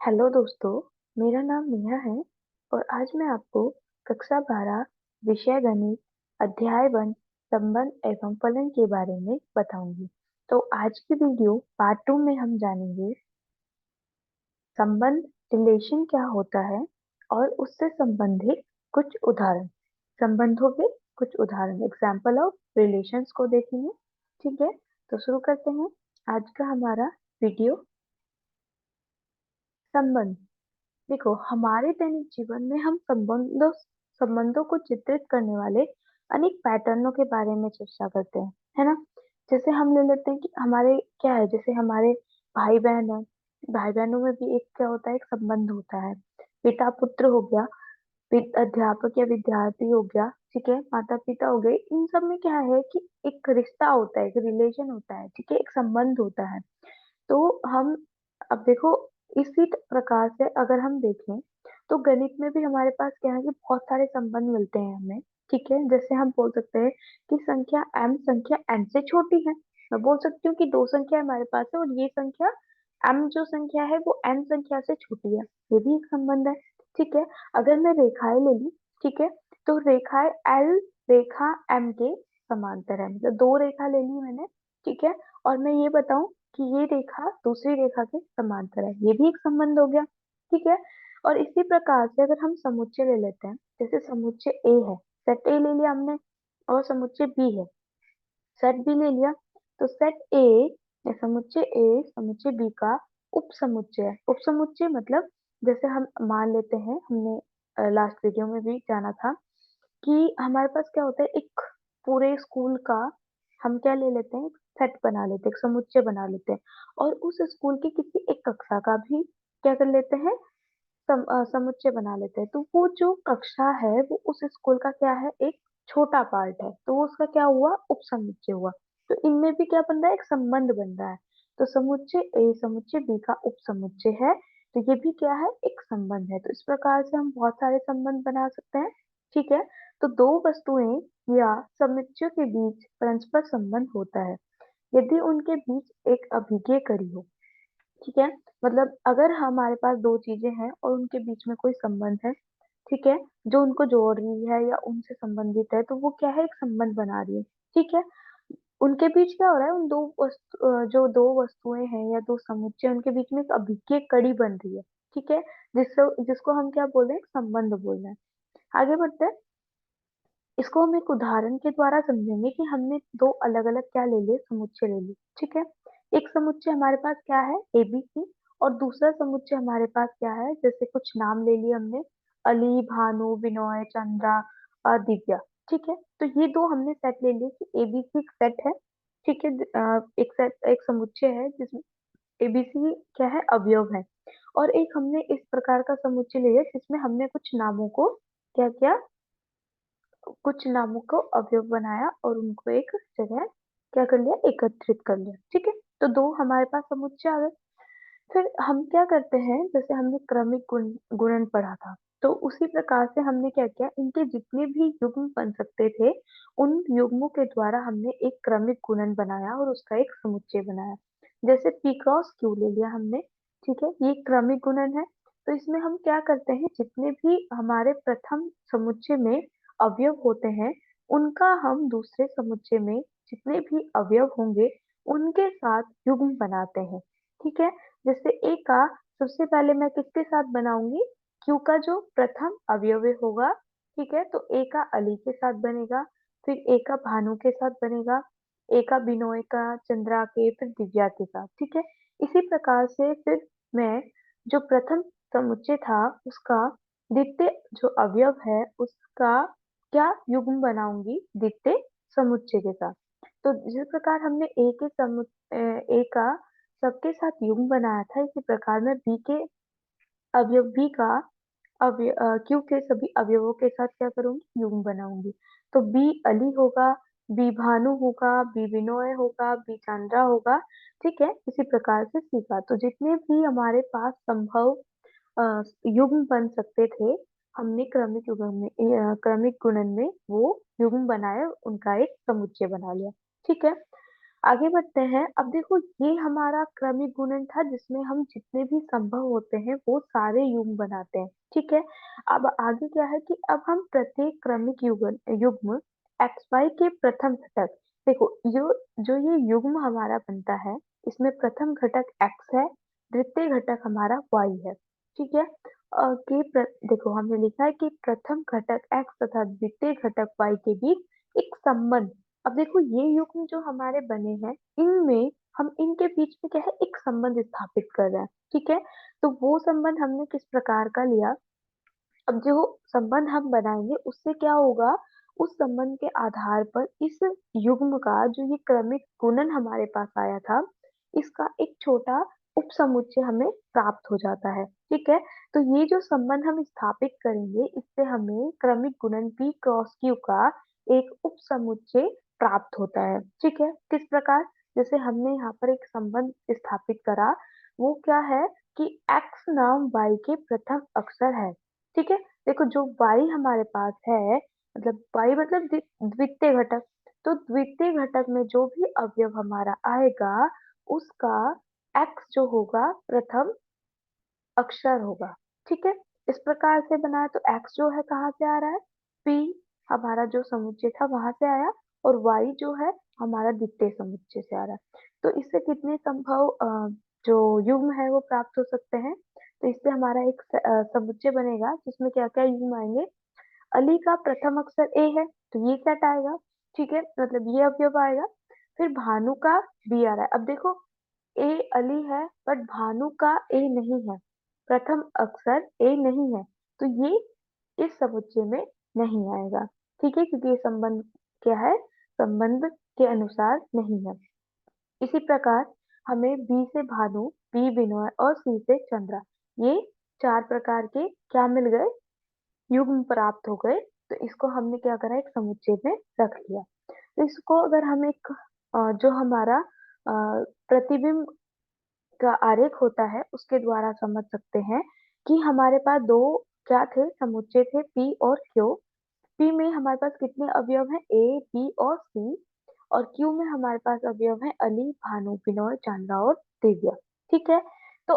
Hello दोस्तों। मेरा नाम नेहा है और आज मैं आपको कक्षा 12 विषय गणित अध्याय 1 संबंध एवं फलन के बारे में बताऊंगी। तो आज की वीडियो पार्ट 2 में हम जानेंगे संबंध रिलेशन क्या होता है और उससे संबंधित कुछ उदाहरण, संबंधों के कुछ उदाहरण एग्जाम्पल ऑफ रिलेशंस को देखेंगे। ठीक है, तो शुरू करते हैं आज का हमारा वीडियो। संबंध। देखो, हमारे दैनिक जीवन में हम संबंधों संबंधों को चित्रित करने वाले अनेक पैटर्नों के बारे में चर्चा करते हैं, है ना। जैसे हम ले लेते हैं कि हमारे क्या है, जैसे हमारे भाई बहन है। भाई बहनों में भी एक क्या होता है, एक संबंध होता है। पिता पुत्र हो गया, अध्यापक या विद्यार्थी हो गया, ठीक है, माता पिता हो गए। इन सब में क्या है कि एक रिश्ता होता है, एक रिलेशन होता है, ठीक है, एक संबंध होता है। तो हम अब देखो, इसी प्रकार से अगर हम देखें तो गणित में भी हमारे पास क्या है कि बहुत सारे संबंध मिलते हैं हमें। ठीक है, जैसे हम बोल सकते हैं कि संख्या m संख्या n से छोटी है। मैं बोल सकती हूँ कि दो संख्या हमारे पास है और ये संख्या m जो संख्या है वो n संख्या से छोटी है। ये भी एक संबंध है। ठीक है, अगर मैं रेखाएं ले ली, ठीक है, तो रेखाएं l रेखा m के समांतर है, मतलब दो रेखा ले ली मैंने। ठीक है, और मैं ये बताऊं कि ये रेखा दूसरी रेखा के समांतर है, ये भी एक संबंध हो गया। ठीक है, और इसी प्रकार से अगर हम समुच्चय ले लेते हैं, जैसे समुच्चय ए है, सेट ए ले लिया हमने, और समुच्चय बी है, सेट बी ले लिया। तो सेट ए या समुच्चय ए समुच्चय बी का उपसमुच्चय है। उपसमुच्चय मतलब जैसे हम मान लेते हैं, हमने लास्ट वीडियो में भी जाना था कि हमारे पास क्या होता है, एक पूरे स्कूल का हम क्या ले लेते हैं, सेट बना लेते हैं, एक समुच्चय बना लेते हैं। और उस स्कूल की किसी एक कक्षा का भी क्या कर लेते हैं, समुच्चय बना लेते हैं। तो वो जो कक्षा है वो उस स्कूल का क्या है, एक छोटा पार्ट है, तो वो उसका क्या हुआ, उपसमुच्चय हुआ। तो इनमें भी क्या बन रहा है, एक संबंध बन रहा है। तो समुच्चय ए समुच्चय बी का उपसमुच्चय है, तो ये भी क्या है, एक संबंध है। तो इस प्रकार से हम बहुत सारे संबंध बना सकते हैं। ठीक है, तो दो वस्तुएं या समुच्चयों के बीच परस्पर संबंध होता है यदि उनके बीच एक अभिज्ञ कड़ी हो। ठीक है, मतलब अगर हमारे पास दो चीजें हैं और उनके बीच में कोई संबंध है, ठीक है, जो उनको जोड़ रही है या उनसे संबंधित है, तो वो क्या है, एक संबंध बना रही है। ठीक है, उनके बीच क्या हो रहा है, उन दो जो दो वस्तुएं हैं या दो समुच्चय, उनके बीच में एक अभिज्ञ कड़ी बन रही है। ठीक है, जिसको हम क्या बोल रहे हैं, एक संबंध बोल रहे हैं। आगे बढ़ते हैं, इसको हम एक उदाहरण के द्वारा समझेंगे कि हमने दो अलग अलग क्या ले लिए, समुच्चय ले लिए। ठीक है, एक समुच्चय हमारे पास क्या है, एबीसी, और दूसरा समुच्चय हमारे पास क्या है, जैसे कुछ नाम ले लिए हमने, अली, भानु, विनोय, चंद्रा, दिव्या। ठीक है, तो ये दो हमने सेट ले लिए कि एबीसी एक सेट है। ठीक है, एक सेट एक समुच्चय है जिसमें एबीसी क्या है, अवयव है। और एक हमने इस प्रकार का समुच्चय ले लिया जिसमें हमने कुछ नामों को क्या किया, कुछ नामों को अवयव बनाया और उनको एक जगह क्या कर लिया, एकत्रित कर लिया। ठीक है, तो दो हमारे पास समुच्चय आ गए। फिर हम क्या करते हैं, जैसे हमने क्रमिक गुणन पढ़ा था, तो उसी प्रकार से हमने क्या किया, इनके जितने भी युग्म बन सकते थे उन युग्मों के द्वारा हमने एक क्रमिक गुणन बनाया और उसका एक समुच्चय बनाया। जैसे पी क्रॉस क्यू ले लिया हमने। ठीक है, ये क्रमिक गुणन है। तो इसमें हम क्या करते हैं, जितने भी हमारे प्रथम समुच्चय में अवयव होते हैं उनका हम दूसरे समुच्चय में जितने भी अवयव होंगे उनके साथ युग्म बनाते हैं। ठीक है, जैसे ए का सबसे पहले मैं किसके साथ बनाऊंगी, क्यू का जो प्रथम अवयव होगा। ठीक है, तो ए का अली के साथ बनेगा, फिर ए का भानु के साथ बनेगा, ए का बिनोय का चंद्रा के, फिर दिव्या के साथ। ठीक है, इसी प्रकार से फिर मैं जो प्रथम समुच्चय था उसका द्वितीय जो अवयव है उसका क्या युग्म बनाऊंगी, द्वितीय समुच्चय के साथ। तो जिस प्रकार हमने ए का सबके साथ युग्म बनाया था, इसी प्रकार मैं बी के अवयव बी का क्यू के सभी अवयवों के साथ क्या करूंगी, युग्म बनाऊंगी। तो बी अली होगा, बी भानु होगा, बी विनोय होगा, बी चंद्रा होगा। ठीक है, इसी प्रकार से सी का, तो जितने भी हमारे पास संभव युग्म बन सकते थे हमने क्रमिक युग्म में क्रमिक गुणन में वो युग्म बनाए, उनका एक समुच्चय बना लिया। ठीक है, आगे बढ़ते हैं। अब देखो, ये हमारा क्रमिक गुणन था जिसमें हम जितने भी संभव होते हैं वो सारे युग्म बनाते हैं। ठीक है। अब आगे क्या है कि अब हम प्रत्येक क्रमिक युग्म युग्म एक्स वाई के प्रथम घटक, देखो जो ये युग्म हमारा बनता है, इसमें प्रथम घटक एक्स है, द्वितीय घटक हमारा वाई है। ठीक है। देखो हमने लिखा है कि प्रथम घटक एक्स तथा द्वितीय घटक वाई के बीच एक संबंध। अब देखो ये युग्म जो हमारे बने हैं, इनमें हम इनके बीच में क्या है, एक संबंध स्थापित कर रहे हैं। ठीक है। तो वो संबंध हमने किस प्रकार का लिया, अब जो संबंध हम बनाएंगे उससे क्या होगा, उस संबंध के आधार पर इस युग्म का जो ये क्रमिक गुणन हमारे पास आया था, इसका एक छोटा उपसमुच्चय हमें प्राप्त हो जाता है। ठीक है। तो ये जो संबंध हम स्थापित करेंगे, इससे हमें क्रमिक गुणन p क्रॉस q का एक उपसमुच्चय प्राप्त होता है। ठीक है। किस प्रकार, जैसे हमने यहाँ पर एक संबंध स्थापित करा, वो क्या है कि x नाम y के प्रथम अक्षर है। ठीक है। देखो जो y हमारे पास है, मतलब y मतलब द्वितीय घटक, तो द्वितीय घटक में जो भी अवयव हमारा आएगा, उसका x जो होगा प्रथम अक्षर होगा। ठीक है। इस प्रकार से बना है, तो x जो है कहाँ से आ रहा है, p हमारा जो समुच्चय था वहां से आया, और y जो है हमारा द्वितीय समुच्चय से आ रहा है। तो इससे कितने संभव जो युग्म है वो प्राप्त हो सकते हैं। तो इससे हमारा एक समुच्चय बनेगा जिसमें क्या क्या युग्म आएंगे। अली का प्रथम अक्षर ए है, तो ये सेट आएगा। ठीक है, मतलब ये अवयव आएगा। फिर भानु का बी आ रहा है। अब देखो, ए अली है बट भानु का ए नहीं है, प्रथम अक्षर ए नहीं है, तो ये इस समुच्चय में नहीं आएगा। ठीक है, क्योंकि ये संबंध क्या है, संबंध के अनुसार नहीं है। इसी प्रकार हमें बी से भानु, बी विनोय और सी से चंद्रा, ये चार प्रकार के क्या मिल गए, युग्म प्राप्त हो गए। तो इसको हमने क्या करा, एक समुच्चय में रख लिया। तो इसको अगर हम एक जो हमारा प्रतिबिंब का आरेख होता है उसके द्वारा समझ सकते हैं कि हमारे पास दो क्या थे, समुच्चय थे, पी और क्यू। पी में हमारे पास कितने अवयव हैं, ए बी और सी, और क्यू में हमारे पास अवयव हैं अली, भानु, बिनोय, चांद्रा और दिव्या। ठीक है। तो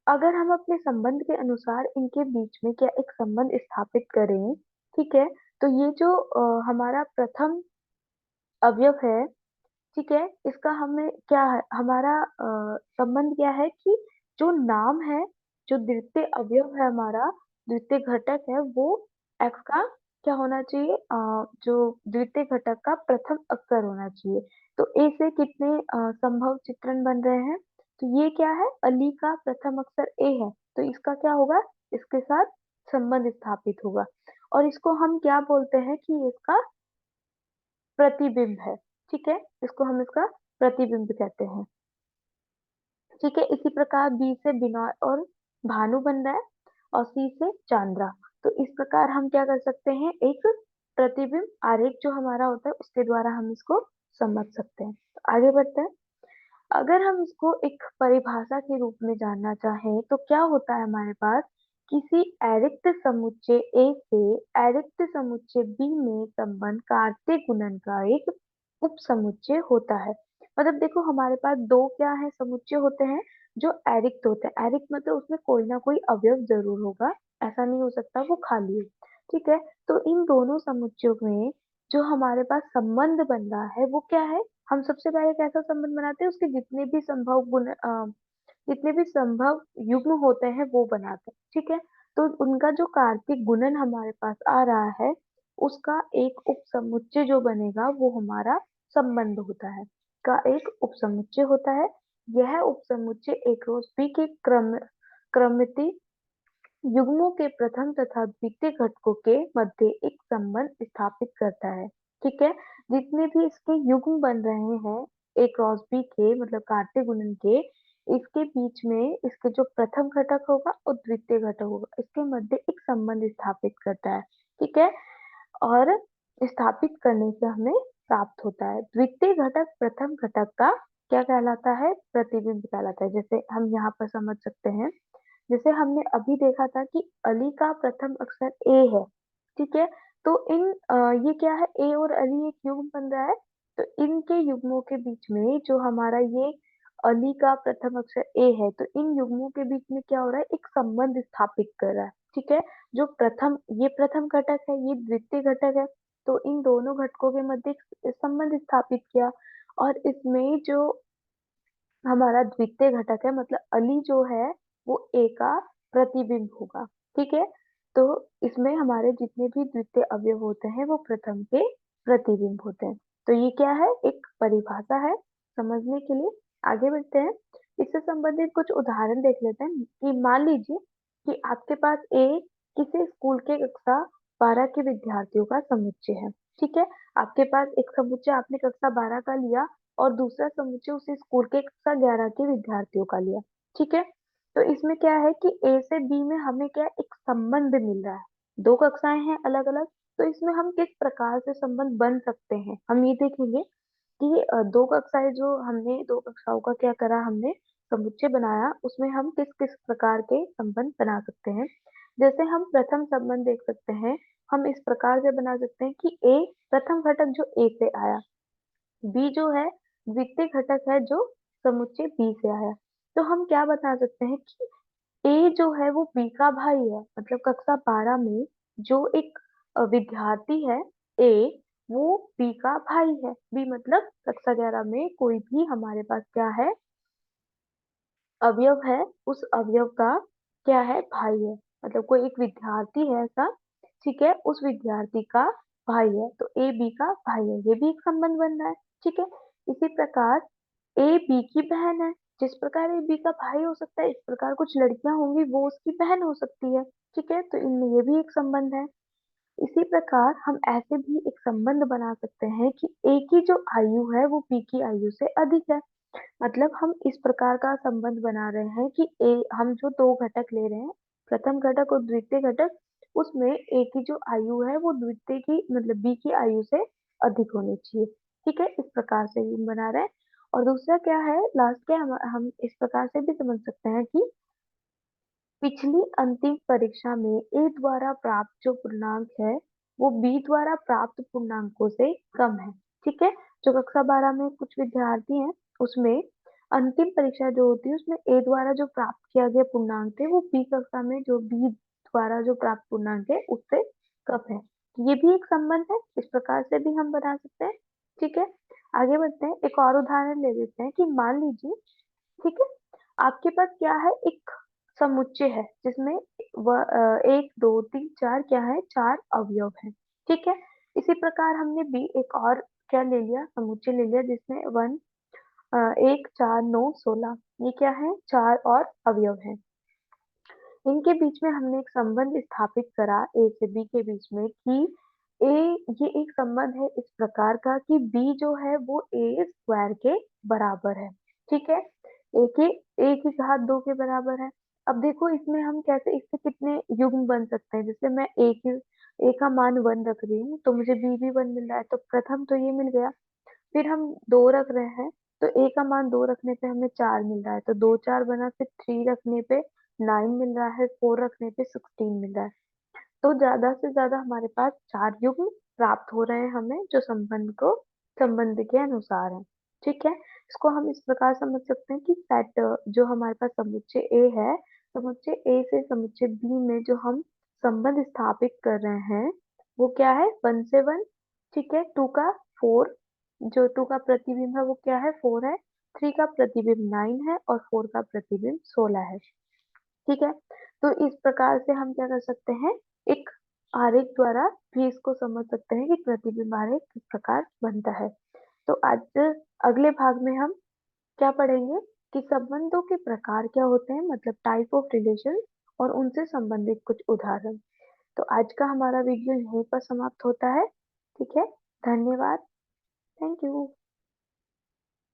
अगर हम अपने संबंध के अनुसार इनके बीच में क्या एक संबंध स्थापित करें, ठीक है, तो ये जो हमारा प्रथम अवयव है, ठीक है, इसका हमें क्या है, हमारा संबंध क्या है कि जो नाम है, जो द्वितीय अवयव है हमारा, द्वितीय घटक है, वो एक्स का क्या होना चाहिए, जो द्वितीय घटक का प्रथम अक्षर होना चाहिए। तो ए से कितने संभव चित्रण बन रहे हैं, तो ये क्या है, अली का प्रथम अक्षर ए है, तो इसका क्या होगा, इसके साथ संबंध स्थापित होगा। और इसको हम क्या बोलते हैं कि इसका प्रतिबिंब है। ठीक है, इसको हम इसका प्रतिबिंब कहते हैं। ठीक है। इसी प्रकार बी से बिनोय और भानु बन रहा है, और सी से चांद्रा। तो इस प्रकार हम क्या कर सकते हैं, एक प्रतिबिंब आरेख जो हमारा होता है उसके द्वारा हम इसको समझ सकते हैं। तो आगे बढ़ते हैं। अगर हम इसको एक परिभाषा के रूप में जानना चाहें तो क्या होता है हमारे पास, किसी अरिक्त समुच्चय ए से अरिक्त समुच्चय बी में संबंध कार्तीय गुणन का एक उपसमुच्चय होता है। मतलब देखो हमारे पास दो क्या है, समुच्चय होते हैं जो अरिक्त होते हैं। अरिक्त मतलब उसमें कोई ना कोई अवयव जरूर होगा, ऐसा नहीं हो सकता वो खाली हो। ठीक है। तो इन दोनों समुच्चयों में जो हमारे पास संबंध बन रहा है वो क्या है, हम सबसे पहले कैसा संबंध बनाते हैं, उसके जितने भी संभव गुण जितने भी संभव युग्म होते हैं वो बनाते हैं। ठीक है। तो उनका जो कार्तिक गुणन हमारे पास आ रहा है, उसका एक उपसमुच्चय जो बनेगा वो हमारा संबंध होता है, का एक उपसमुच्चय होता है। यह उपसमुच्चय एक रोज बी के क्रमित युग्मों के प्रथम तथा द्वितीय घटकों के मध्य एक संबंध स्थापित करता है। ठीक है। जितने भी इसके युग्म बन रहे हैं ए क्रॉस बी के, मतलब कार्तीय गुणन के, इसके बीच में इसके जो प्रथम घटक होगा और द्वितीय घटक होगा, इसके मध्य एक संबंध स्थापित करता है। ठीक है। और स्थापित करने से हमें प्राप्त होता है द्वितीय घटक प्रथम घटक का क्या कहलाता है, प्रतिबिंब कहलाता है। जैसे हम यहाँ पर समझ सकते हैं, जैसे हमने अभी देखा था कि अली का प्रथम अक्षर ए है। ठीक है। तो ये क्या है, ए और अली एक युग्म बन रहा है, तो इनके युग्मों के बीच में जो हमारा ये अली का प्रथम अक्षर ए है, तो इन युग्मों के बीच में क्या हो रहा है, एक संबंध स्थापित कर रहा है। ठीक है, जो प्रथम, ये प्रथम घटक है, ये द्वितीय घटक है, तो इन दोनों घटकों के मध्य एक संबंध स्थापित किया। और इसमें जो हमारा द्वितीय घटक है, मतलब अली जो है वो ए का प्रतिबिंब होगा। ठीक है, तो इसमें हमारे जितने भी द्वितीय अवयव होते हैं वो प्रथम के प्रतिबिंब होते हैं। तो ये क्या है, एक परिभाषा है समझने के लिए। आगे बढ़ते हैं, इससे संबंधित कुछ उदाहरण देख लेते हैं कि मान लीजिए कि आपके पास ए किसी स्कूल के कक्षा 12 के विद्यार्थियों का समुच्चय है। ठीक है, आपके पास एक समुच्चय आपने कक्षा 12 का लिया और दूसरा समुच्चय उसी स्कूल के कक्षा 11 के विद्यार्थियों का लिया। ठीक है, तो इसमें क्या है कि ए से बी में हमें क्या है, एक संबंध मिल रहा है। दो कक्षाएं हैं अलग अलग, तो इसमें हम किस प्रकार से संबंध बन सकते हैं, हम ये देखेंगे कि दो कक्षाएं, जो हमने दो कक्षाओं का क्या करा, हमने समुच्चय बनाया, उसमें हम किस किस प्रकार के संबंध बना सकते हैं। जैसे हम प्रथम संबंध देख सकते हैं, हम इस प्रकार से बना सकते हैं कि ए प्रथम घटक जो ए से आया, बी जो है द्वितीय घटक है जो समुच्चय बी से आया। तो हम क्या बता सकते हैं कि ए जो है वो बी का भाई है, मतलब कक्षा 12 में जो एक विद्यार्थी है ए, वो बी का भाई है। बी मतलब कक्षा 11 में कोई भी हमारे पास क्या है, अवयव है, उस अवयव का क्या है, भाई है। मतलब कोई एक विद्यार्थी है ऐसा, ठीक है, उस विद्यार्थी का भाई है, तो ए बी का भाई है, ये भी एक संबंध बन रहा है। ठीक है, इसी प्रकार ए बी की बहन है, जिस प्रकार ए बी का भाई हो सकता है, इस प्रकार कुछ लड़कियां होंगी वो उसकी बहन हो सकती है। ठीक है, तो इनमें ये भी एक संबंध है। इसी प्रकार हम ऐसे भी एक संबंध बना सकते हैं कि ए की जो आयु है वो बी की आयु से अधिक है। मतलब हम इस प्रकार का संबंध बना रहे हैं कि ए, हम जो दो घटक ले रहे हैं, प्रथम घटक और द्वितीय घटक, उसमें ए की जो आयु है वो द्वितीय की, मतलब बी की आयु से अधिक होनी चाहिए। ठीक है, इस प्रकार से ही हम बना रहे हैं। और दूसरा क्या है, लास्ट के हम इस प्रकार से भी समझ सकते हैं कि पिछली अंतिम परीक्षा में ए द्वारा प्राप्त जो पूर्णांक है वो बी द्वारा प्राप्त पूर्णांकों से कम है। ठीक है, जो कक्षा 12 में कुछ विद्यार्थी हैं, उसमें अंतिम परीक्षा जो होती है उसमें ए द्वारा जो प्राप्त किया गया पूर्णांक थे वो बी कक्षा में जो बी द्वारा जो प्राप्त पूर्णांक है उससे कम है। ये भी एक संबंध है, इस प्रकार से भी हम बना सकते हैं। ठीक है, आगे बढ़ते हैं, एक और उदाहरण ले लेते हैं कि मान लीजिए, ठीक है, आपके पास क्या है, एक समुच्चय है जिसमें एक दो तीन चार क्या है, चार अवयव है। ठीक है, इसी प्रकार हमने भी एक और क्या ले लिया, समुच्चय ले लिया जिसमें एक चार नौ 16, ये क्या है, चार और अवयव है। इनके बीच में हमने एक संबंध स्थापित करा ए से बी के बीच में कि ए, ये एक संबंध है इस प्रकार का कि बी जो है वो ए स्क्वायर के बराबर है। ठीक है, ए की घात 2 के बराबर है। अब देखो इसमें हम कैसे, इससे कितने युग्म बन सकते हैं, जैसे मैं ए का मान 1 रख रही हूँ तो मुझे बी भी 1 मिल रहा है, तो प्रथम तो ये मिल गया। फिर हम 2 रख रहे हैं, तो ए का मान 2 रखने पे हमें 4 मिल रहा है, तो 2 4 बना, फिर 3 रखने पे 9 मिल रहा है, 4 रखने पे 16 मिल रहा है। तो ज्यादा से ज्यादा हमारे पास 4 युग्म प्राप्त हो रहे हैं हमें, जो संबंध के अनुसार है। ठीक है, इसको हम इस प्रकार समझ सकते हैं कि सेट, जो हमारे पास समुच्चय ए है, समुच्चय ए से समुच्चय बी में जो हम संबंध स्थापित कर रहे हैं वो क्या है, 1 से 1। ठीक है, 2 का 4, जो 2 का प्रतिबिंब है वो क्या है, 4 है। 3 का प्रतिबिंब 9 है और 4 का प्रतिबिंब 16 है। ठीक है, तो इस प्रकार से हम क्या कर सकते हैं, एक आरेख द्वारा भी इसको समझ सकते हैं कि प्रतिबिंब आरेख किस प्रकार बनता है। तो आज अगले भाग में हम क्या पढ़ेंगे कि संबंधों के प्रकार क्या होते हैं, मतलब टाइप ऑफ रिलेशन, और उनसे संबंधित कुछ उदाहरण। तो आज का हमारा वीडियो यहीं पर समाप्त होता है। ठीक है, धन्यवाद, थैंक यू।